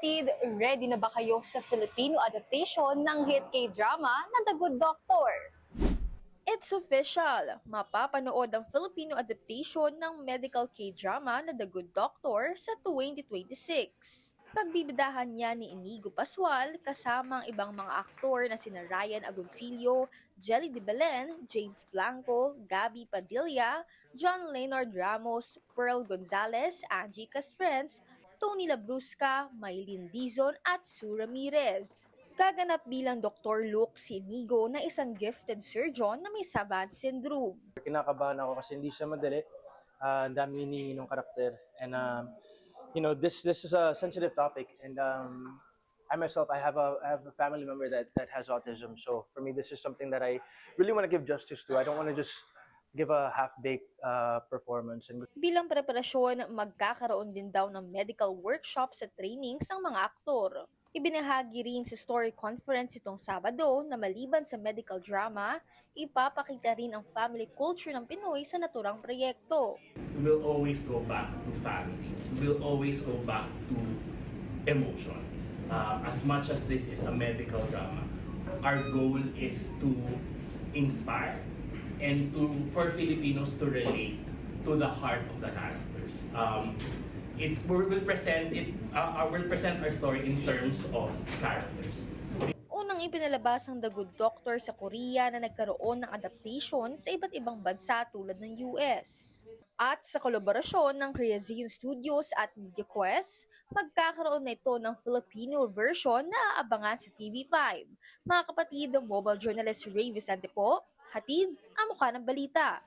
kapatid, ready na ba kayo sa Filipino adaptation ng hit K-drama na The Good Doctor? It's official! Mapapanood ang Filipino adaptation ng medical K-drama na The Good Doctor sa 2026. Pagbibidahan niya ni Inigo Pascual kasama ang ibang mga aktor na sina Ryan Agoncillo, Jelly de Belen, James Blanco, Gabby Padilla, John Leonard Ramos, Pearl Gonzalez, Angie Castrenz, Tony Labrusca, Maylin Dizon at Sue Ramirez. Gaganap bilang Dr. Luke si Inigo na isang gifted surgeon na may savant syndrome. Kinakabahan ako kasi hindi siya madali. Ang dami hinihingi ng karakter. And this is a sensitive topic. And I myself, I have a family member that has autism. So for me, this is something that I really want to give justice to. I don't want to just give a half-baked performance. And bilang preparasyon, magkakaroon din daw ng medical workshops at trainings ang mga aktor. Ibinahagi rin sa story conference itong Sabado na maliban sa medical drama, ipapakita rin ang family culture ng Pinoy sa naturang proyekto. We will always go back to family. We will always go back to emotions. As much as this is a medical drama, our goal is to inspire and for Filipinos to relate to the heart of the characters. We'll present our story in terms of characters. Unang ipinalabas ang The Good Doctor sa Korea na nagkaroon ng adaptation sa iba't ibang bansa tulad ng US. At sa kolaborasyon ng Creazine Studios at MediaQuest, magkakaroon na ito ng Filipino version na aabangan sa TV5. Mga kapatid, mobile journalist Ray Vicente po, hatid ang mukha ng balita.